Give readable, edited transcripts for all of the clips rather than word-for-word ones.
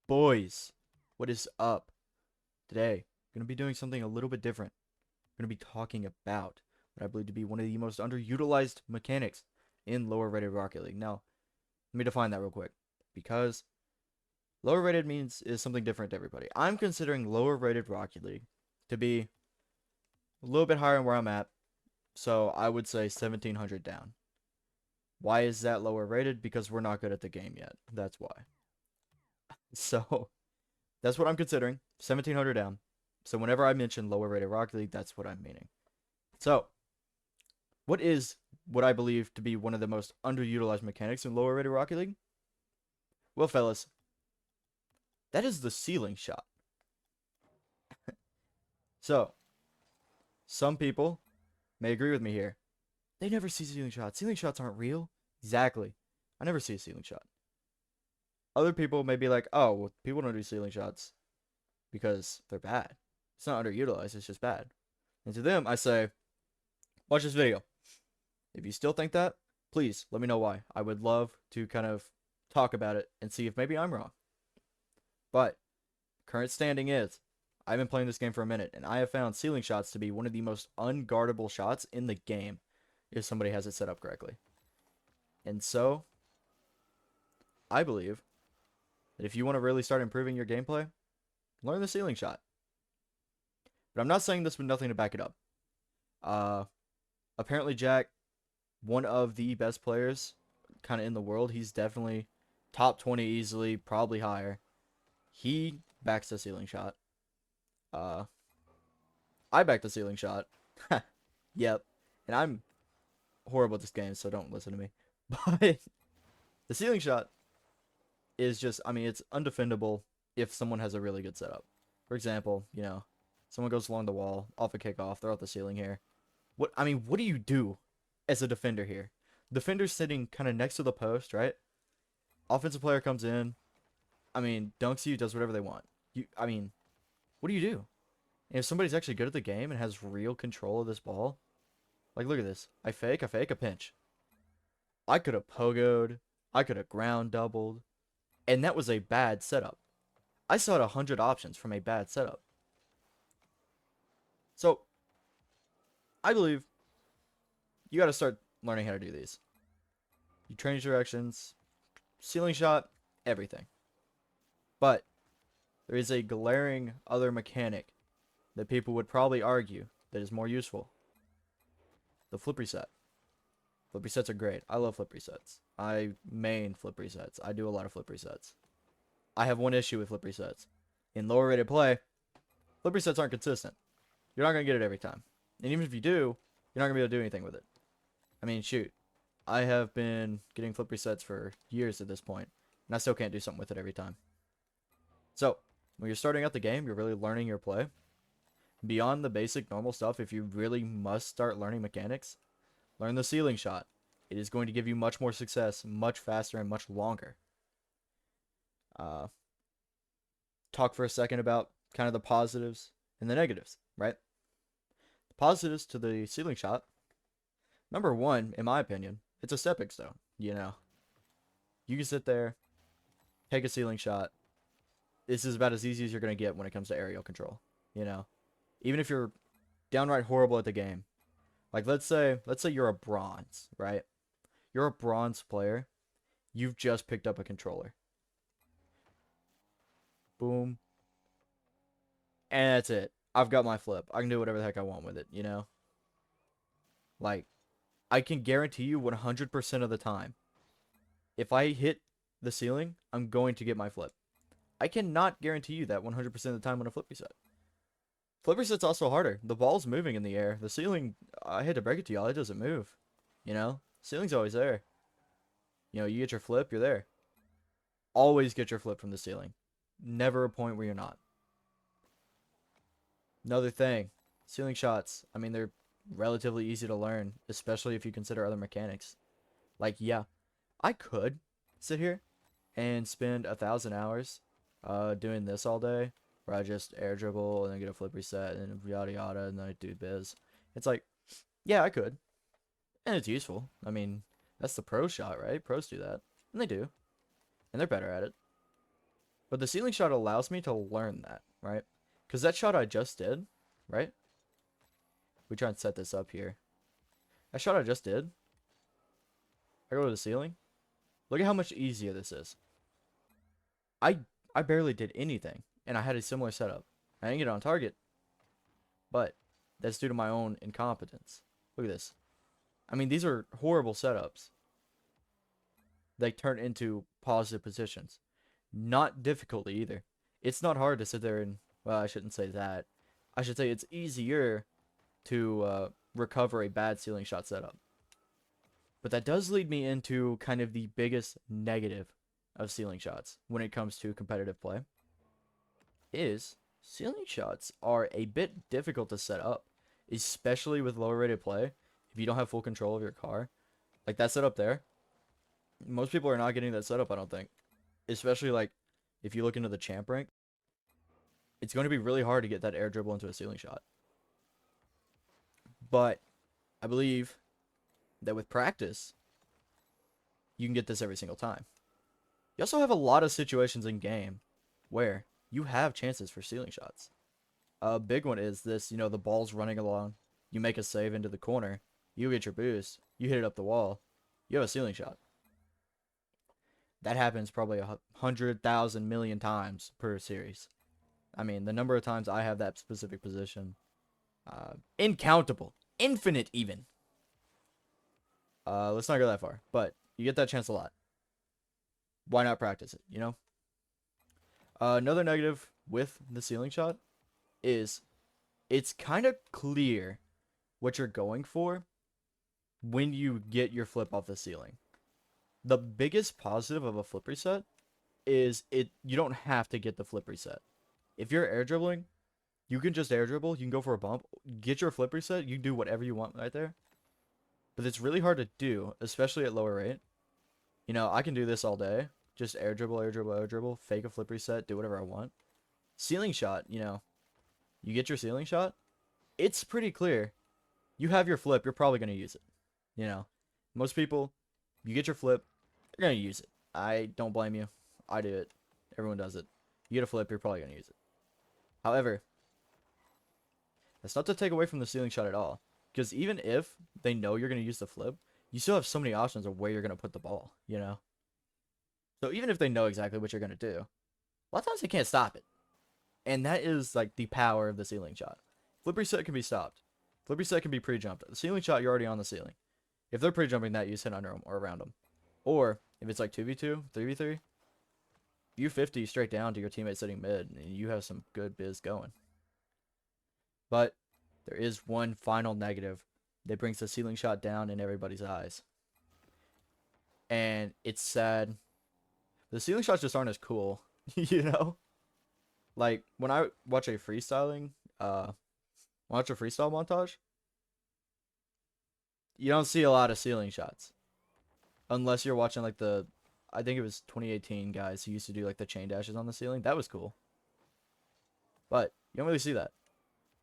Boys, what is up? Today, I'm going to be doing something a little bit different. I'm going to be talking about what I believe to be one of the most underutilized mechanics in lower rated Rocket League. Now, let me define that real quick, because lower rated means is something different to everybody. I'm considering lower rated Rocket League to be a little bit higher than where I'm at, so I would say 1700 down. Why is that lower rated? Because we're not good at the game yet. That's why. So, that's what I'm considering. 1700 down. So whenever I mention lower rated Rocket League, that's what I'm meaning. So, what is what I believe to be one of the most underutilized mechanics in lower rated Rocket League? Well, fellas, that is the ceiling shot. So, some people may agree with me here. They never see ceiling shots. Ceiling shots aren't real. Exactly. I never see a ceiling shot. Other people may be like, oh, well, people don't do ceiling shots because they're bad. It's not underutilized, it's just bad. And to them, I say, watch this video. If you still think that, please let me know why. I would love to kind of talk about it and see if maybe I'm wrong. But current standing is I've been playing this game for a minute, and I have found ceiling shots to be one of the most unguardable shots in the game if somebody has it set up correctly. And so, I believe that if you want to really start improving your gameplay, learn the ceiling shot. But I'm not saying this with nothing to back it up. Uh, Apparently, Jack, one of the best players kind of in the world, he's definitely top 20 easily, probably higher. He backs the ceiling shot. Uh, I back the ceiling shot. Yep. And I'm horrible at this game, so don't listen to me. But the ceiling shot is just, I mean, it's undefendable if someone has a really good setup. For example, someone goes along the wall, off a kickoff, they're off the ceiling here. What do you do as a defender here? Defender's sitting kind of next to the post, right? Offensive player comes in, dunks you, does whatever they want. What do you do? And if somebody's actually good at the game and has real control of this ball, like look at this. I fake, a pinch. I could have pogoed, I could have ground doubled, and that was a bad setup. I saw 100 options from a bad setup. So, I believe you got to start learning how to do these. You change directions, ceiling shot, everything. But there is a glaring other mechanic that people would probably argue that is more useful. The flip reset. Flip resets are great. I love flip resets. I main flip resets. I do a lot of flip resets. I have one issue with flip resets. In lower rated play, flip resets aren't consistent. You're not going to get it every time. And even if you do, you're not going to be able to do anything with it. I mean, shoot. I have been getting flip resets for years at this point, and I still can't do something with it every time. So, when you're starting out the game, you're really learning your play. Beyond the basic normal stuff, if you really must start learning mechanics, learn the ceiling shot. It is going to give you much more success, much faster, and much longer. Talk for a second about kind of the positives and the negatives, right? The positives to the ceiling shot. Number one, in my opinion, it's a stepping stone. You can sit there, take a ceiling shot. This is about as easy as you're going to get when it comes to aerial control. Even if you're downright horrible at the game, like let's say you're a bronze, right? You're a bronze player. You've just picked up a controller. Boom. And that's it. I've got my flip. I can do whatever the heck I want with it. Like, I can guarantee you 100% of the time, if I hit the ceiling, I'm going to get my flip. I cannot guarantee you that 100% of the time on a flip reset. Flip reset's also harder. The ball's moving in the air. The ceiling, I hate to break it to y'all, it doesn't move. Ceiling's always there. You get your flip, you're there. Always get your flip from the ceiling. Never a point where you're not. Another thing, ceiling shots. They're relatively easy to learn, especially if you consider other mechanics. Like, yeah, I could sit here and spend 1,000 hours doing this all day, where I just air dribble and then get a flip reset and yada yada, and then I do biz. It's like, yeah, I could, and it's useful. That's the pro shot, right? Pros do that, and they do, and they're better at it. But the ceiling shot allows me to learn that, right? Because that shot I just did, right? We try and set this up here. That shot I just did, I go to the ceiling. Look at how much easier this is. I I barely did anything, and I had a similar setup. I didn't get it on target, but that's due to my own incompetence. Look at this. I mean, these are horrible setups. They turn into positive positions. Not difficulty either. It's not hard to sit there and, well, I shouldn't say that. I should say it's easier to recover a bad ceiling shot setup. But that does lead me into kind of the biggest negative of ceiling shots when it comes to competitive play. Is ceiling shots are a bit difficult to set up, especially with lower rated play. If you don't have full control of your car, like that setup there, most people are not getting that setup, I don't think. Especially like if you look into the champ rank, it's going to be really hard to get that air dribble into a ceiling shot. But I believe that with practice, you can get this every single time. You also have a lot of situations in game where you have chances for ceiling shots. A big one is this, you know, the ball's running along, you make a save into the corner, you get your boost, you hit it up the wall, you have a ceiling shot. That happens probably 100,000 million times per series. I mean, the number of times I have that specific position, incountable, infinite even. Let's not go that far, but you get that chance a lot. Why not practice it, you know? Another negative with the ceiling shot is it's kind of clear what you're going for when you get your flip off the ceiling. The biggest positive of a flip reset is you don't have to get the flip reset. If you're air dribbling, you can just air dribble, you can go for a bump, get your flip reset, you can do whatever you want right there. But it's really hard to do, especially at lower rate. You know, I can do this all day. Just air dribble, air dribble, air dribble, fake a flip reset, do whatever I want. Ceiling shot, you know, you get your ceiling shot, it's pretty clear. You have your flip, you're probably going to use it. You know, most people, you get your flip, you're going to use it. I don't blame you. I do it. Everyone does it. You get a flip, you're probably going to use it. However, that's not to take away from the ceiling shot at all. Because even if they know you're going to use the flip, you still have so many options of where you're going to put the ball, you know? So even if they know exactly what you're going to do, a lot of times they can't stop it. And that is like the power of the ceiling shot. Flip reset can be stopped. Flip reset can be pre-jumped. The ceiling shot, you're already on the ceiling. If they're pre-jumping that, you just hit under them or around them. Or if it's like 2v2, 3v3, you 50 straight down to your teammate sitting mid, and you have some good biz going. But there is one final negative that brings the ceiling shot down in everybody's eyes. And it's sad. The ceiling shots just aren't as cool, you know? Like, when I watch a freestyle montage, you don't see a lot of ceiling shots. Unless you're watching, like, I think it was 2018 guys who used to do, like, the chain dashes on the ceiling. That was cool. But you don't really see that.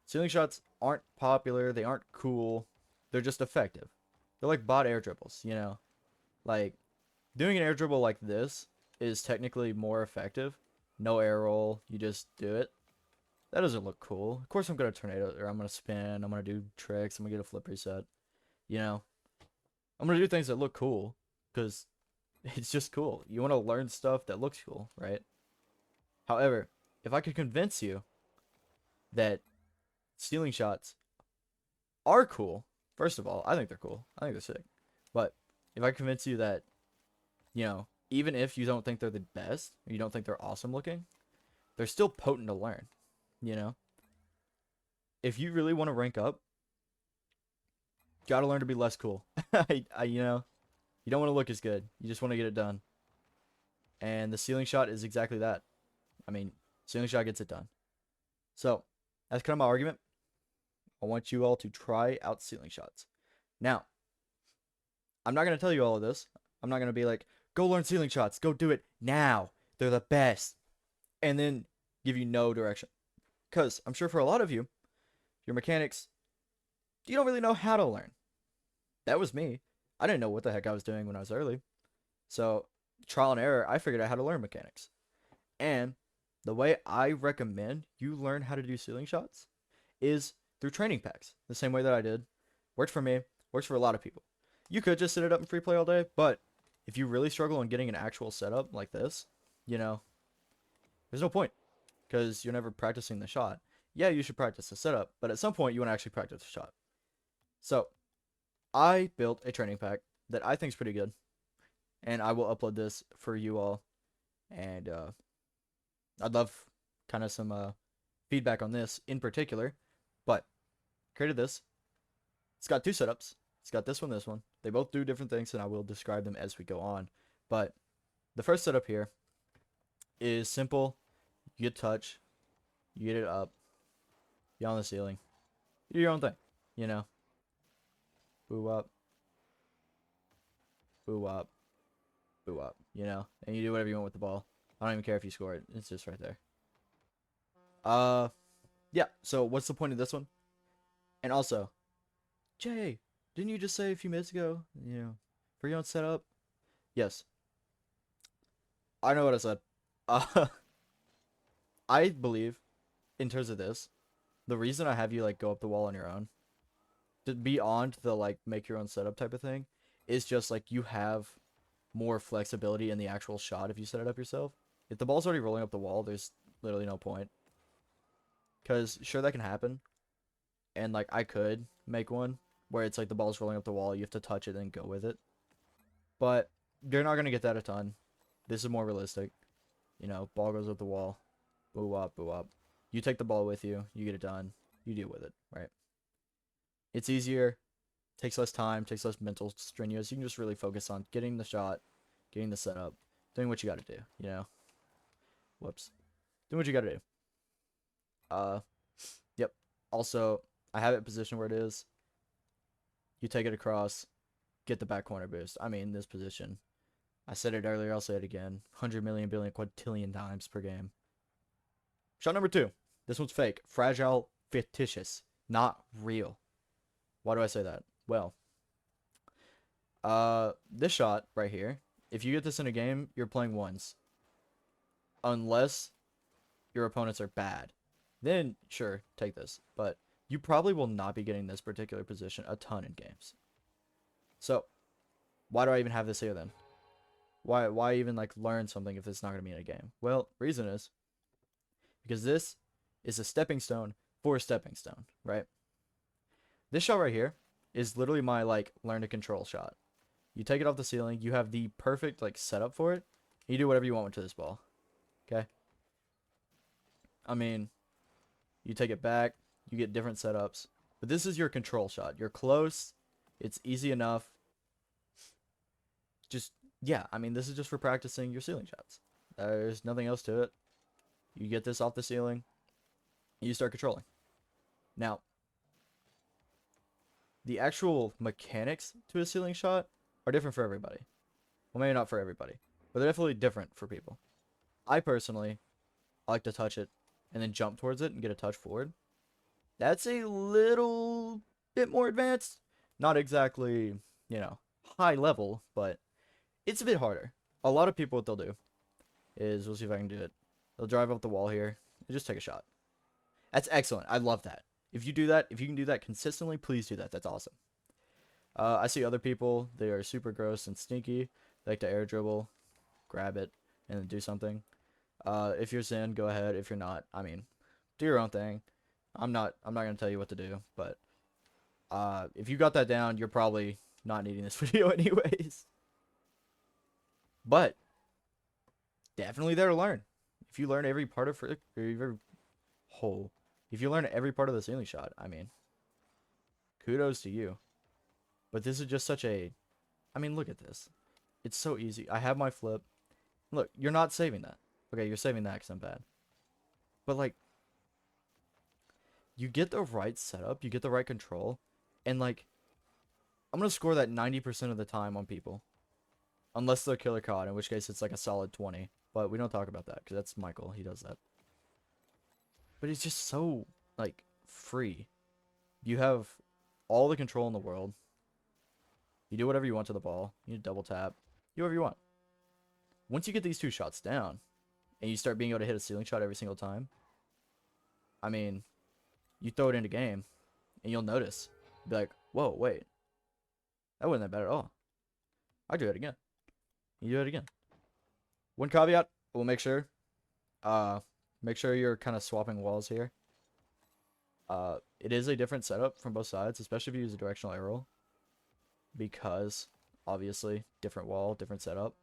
Ceiling shots aren't popular. They aren't cool. They're just effective. They're like bot air dribbles, you know? Like, doing an air dribble like this is technically more effective. No air roll. You just do it. That doesn't look cool. Of course I'm going to tornado, or I'm going to spin. I'm going to do tricks. I'm going to get a flip reset. You know? I'm going to do things that look cool. Because it's just cool. You want to learn stuff that looks cool, right? However, if I could convince you that ceiling shots are cool, first of all, I think they're cool. I think they're sick. But if I convince you that, you know, even if you don't think they're the best, or you don't think they're awesome looking, they're still potent to learn, you know? If you really want to rank up, you gotta learn to be less cool. You know, you don't want to look as good. You just want to get it done. And the ceiling shot is exactly that. I mean, ceiling shot gets it done. So, that's kind of my argument. I want you all to try out ceiling shots. Now, I'm not going to tell you all of this. I'm not going to be like, go learn ceiling shots. Go do it now. They're the best. And then give you no direction. Because I'm sure for a lot of you, your mechanics, you don't really know how to learn. That was me. I didn't know what the heck I was doing when I was early. So, trial and error, I figured out how to learn mechanics. And the way I recommend you learn how to do ceiling shots is through training packs. The same way that I did. Worked for me, works for a lot of people. You could just sit it up and free play all day, but if you really struggle on getting an actual setup like this, you know, there's no point because you're never practicing the shot. Yeah, you should practice the setup, but at some point you want to actually practice the shot. So I built a training pack that I think is pretty good, and I will upload this for you all. And I'd love kind of some feedback on this in particular. But created this. It's got two setups. It's got this one. They both do different things, and I will describe them as we go on. But the first setup here is simple. You get touch, you get it up, you on the ceiling, you do your own thing, you know. Boo up, boo up, boo up, you know, and you do whatever you want with the ball. I don't even care if you score it. It's just right there. Uh, yeah. So what's the point of this one? And also, Jay, didn't you just say a few minutes ago, for your own setup? Yes, I know what I said. Uh, I believe in terms of this, the reason I have you like go up the wall on your own, to beyond the like make your own setup type of thing, is just like you have more flexibility in the actual shot if you set it up yourself. If the ball's already rolling up the wall, there's literally no point. Cause sure that can happen, and like I could make one where it's like the ball's rolling up the wall, you have to touch it and go with it. But you're not gonna get that a ton. This is more realistic. You know, ball goes up the wall, boo up, boo up. You take the ball with you, you get it done, you deal with it, right? It's easier, takes less time, takes less mental strenuous. You can just really focus on getting the shot, getting the setup, doing what you gotta do, you know? Whoops. Doing what you gotta do. Yep. Also, I have it positioned where it is. You take it across, get the back corner boost. I mean, this position. I said it earlier, I'll say it again. 100 million, billion, quadrillion times per game. Shot number 2. This one's fake. Fragile, fictitious. Not real. Why do I say that? Well, this shot right here, if you get this in a game, you're playing ones. Unless your opponents are bad. Then, sure, take this. But you probably will not be getting this particular position a ton in games. So, why do I even have this here then? Why even like learn something if it's not going to be in a game? Well, reason is because this is a stepping stone for a stepping stone, right? This shot right here is literally my like learn to control shot. You take it off the ceiling, you have the perfect like setup for it. You do whatever you want to this ball. Okay? I mean, you take it back, you get different setups. But this is your control shot. You're close. It's easy enough. Just yeah, I mean, this is just for practicing your ceiling shots. There's nothing else to it. You get this off the ceiling, you start controlling. Now, the actual mechanics to a ceiling shot are different for everybody. Well, maybe not for everybody, but they're definitely different for people. I personally like to touch it and then jump towards it and get a touch forward. That's a little bit more advanced. Not exactly, high level, but it's a bit harder. A lot of people, what they'll do is, we'll see if I can do it. They'll drive up the wall here and just take a shot. That's excellent. I love that. If you do that, if you can do that consistently, please do that. That's awesome. I see other people, they are super gross and sneaky. They like to air dribble, grab it, and then do something. If you're Zen, go ahead. If you're not, I mean, do your own thing. I'm not gonna tell you what to do, but if you got that down, you're probably not needing this video anyways. But definitely there to learn. If you learn every part of every hole, if you learn every part of the ceiling shot, I mean, kudos to you. But this is just such a, I mean, look at this. It's so easy. I have my flip. Look, you're not saving that. Okay, you're saving that because I'm bad. But like, you get the right setup, you get the right control, and like, I'm gonna score that 90% of the time on people. Unless they're killer caught, in which case it's like a solid 20. But we don't talk about that, because that's Michael. He does that. But it's just so, like, free. You have all the control in the world. You do whatever you want to the ball. You double tap. Do whatever you want. Once you get these two shots down, and you start being able to hit a ceiling shot every single time, I mean, you throw it into game, and you'll notice. Be like, whoa, wait, that wasn't that bad at all. I'll do it again. You do it again. One caveat, we'll make sure you're kind of swapping walls here. It is a different setup from both sides, especially if you use a directional arrow, because obviously different wall, different setup.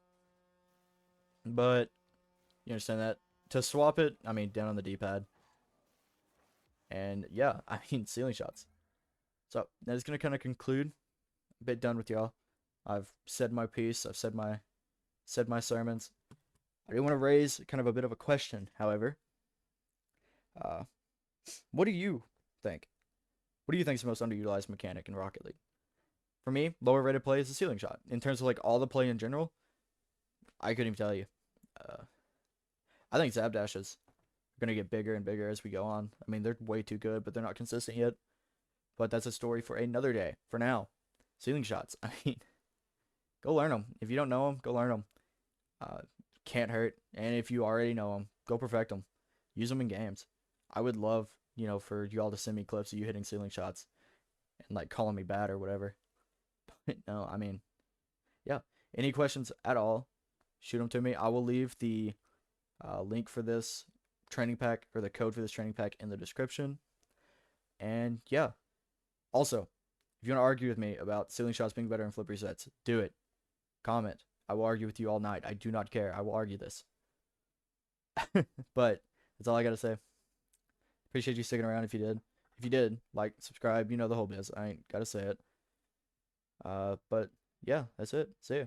But you understand that. To swap it, I mean, down on the D-pad. And yeah, I mean, ceiling shots. So that's gonna kind of conclude. A bit done with y'all. I've said my piece. I've said my sermons. I do want to raise kind of a bit of a question, however. Uh, what do you think? What do you think is the most underutilized mechanic in Rocket League? For me, lower rated play is the ceiling shot. In terms of like all the play in general, I couldn't even tell you. I think Zap Dashes are gonna get bigger and bigger as we go on. I mean, they're way too good, but they're not consistent yet. But that's a story for another day. For now, ceiling shots. I mean, go learn them. If you don't know them, go learn them. Can't hurt. And if you already know them, go perfect them. Use them in games. I would love, for you all to send me clips of you hitting ceiling shots and like calling me bad or whatever. But no, I mean, yeah. Any questions at all, shoot them to me. I will leave the link for this training pack, or the code for this training pack, in the description. And yeah. Also, if you want to argue with me about ceiling shots being better in flip resets, do it. Comment. I will argue with you all night. I do not care. I will argue this. But that's all I got to say. Appreciate you sticking around if you did. If you did, like, subscribe, you know the whole biz. I ain't got to say it. But yeah, that's it. See ya.